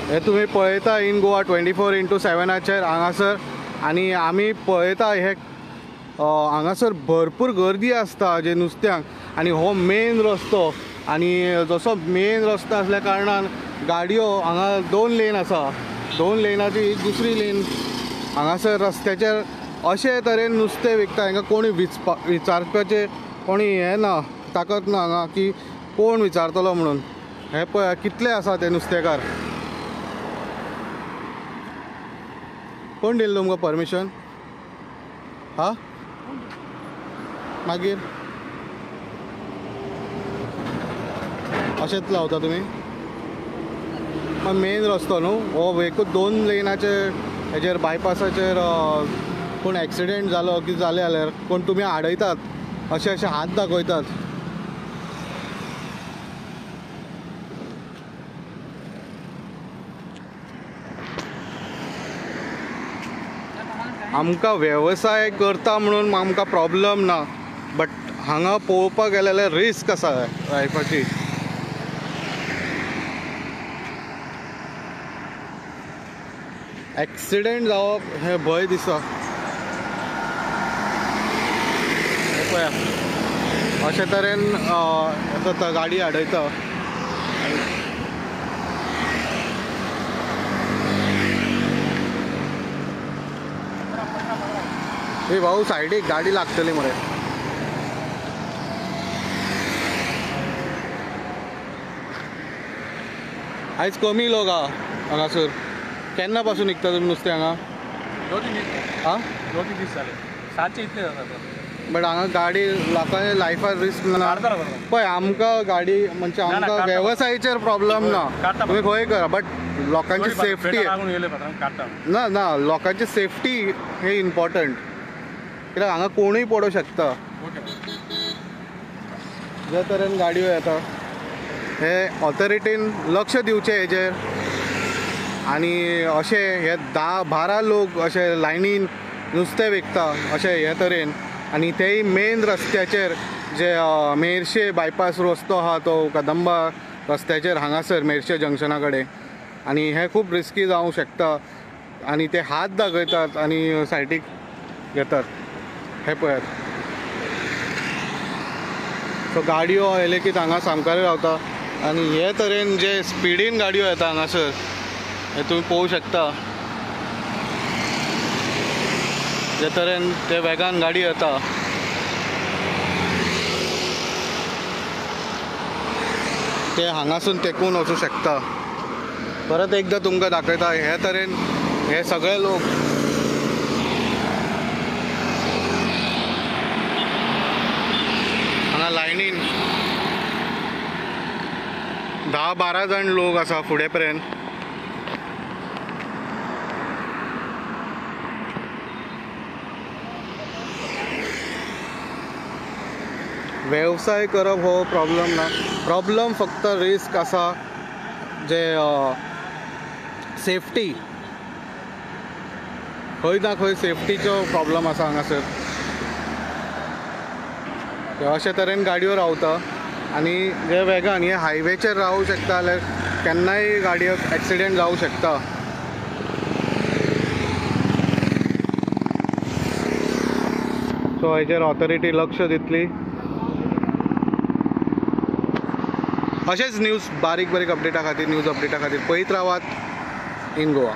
हे तुम्ही पळयता इन गोवा 24/7 हांगासर आनी आमी पळयता हे हांगासर भरपूर गर्दी आसता जे नुस्त्यांक आनी हो मेन रस्तो आनी जसो मेन रस्तो आसल्या कारणान गाडयो हांगा 2 लेन आसा 2 लेनाची दुसरी लेन हांगासर रस्त्याचेर अशे तरेन नुस्तें विकता हांकां कोणी विचारपाचें कोणी हें ना ताकत ना हांगा की कोण विचारतलो म्हणून हे पळय कितले आसा ते नुस्तेकार कोण दिलें तुमकां परमिशन हा मागीर अशेंच लावता तुमी मेन रस्तो न्हू हो एकूच 2 लेनाचे हेजेर बायपासाचेर कोण एक्सिडेंट जालो कितें जालें जाल्यार कोण तुमी आडयतात अशे हात दाखयतात आमकां वेवसाय करता म्हणून आमकां प्रॉब्लम ना बट हांगा पळोवपाक गेले जाल्यार रिस्क आसा लायफाची एक्सिडेंट जावप हे भंय दिसता पळया अशे तरेन जाता गाडी आडयता हे भाऊ सायडीक गाडी लागतली मरे आयज कमी लोक हा हांगासर केन्ना पासून विकता तुमी नुस्तें हांगा 2-3 दीस हां 2-3 दीस जाले सातचे इतले जातात बट हांगा गाडी लोकांनी लायफार रिस्क ना पळय आमकां गाडी म्हणजे आमकां वेवसायाचेर प्रॉब्लेम ना तुमी खंय करा बट लोकांची सेफ्टी ना ना लोकांची सेफ्टी हे इम्पॉर्टंट कित्याक हांगा कोणूय पडूं शकता जे तरेन गाडयो येता हे ऑथॉरिटीन लक्ष दिवचें हेजेर आनी अशे हे 10-12 लोक अशे लायनीन नुस्तें विकता अशे हे तरेन आनी तेय मेन रस्त्याचेर जे मेर्शे बायपास रस्तो आहा तो कदंबा रस्त्याचेर हांगासर मेर्शे जंक्शना कडेन आनी हे खूब रिस्की जावंक शकता आनी ते हात दाखयतात आनी सायडीक घेतात हे पळयात सो गाडयो हे लेगीत हांगा सामकारे रावता आनी हे तरेन जे स्पिडीन गाडयो येता हांगासर हे तुम्ही पळोवंक शकता जे तरेन ते वेगान गाडी येता ते हांगासून तेकून वचूं शकता परत एकदा तुमकां दाखयता हे तरेन हे सगळे लोक हांगा लायनीन 10-12 जण लोक आसा फुडें पर्यंत वेवसाय करप हो प्रॉब्लेम ना प्रॉब्लेम फक्त रिस्क आसा जे सेफ्टी खंय ना खंय सेफ्टीचो प्रॉब्लेम आसा हांगासर अशे तरेन गाडयो रावता आनी जे वेगान हे हायवेचेर रावूं शकता जाल्यार केन्नाय गाडयोक एक्सिडेंट जावंक शकता सो हेजेर ऑथॉरिटी लक्ष दितली अशेंच न्यूज बारीक अपडेटा खातीर न्यूज अपडेटा खातीर पळयत रावात इन गोवा.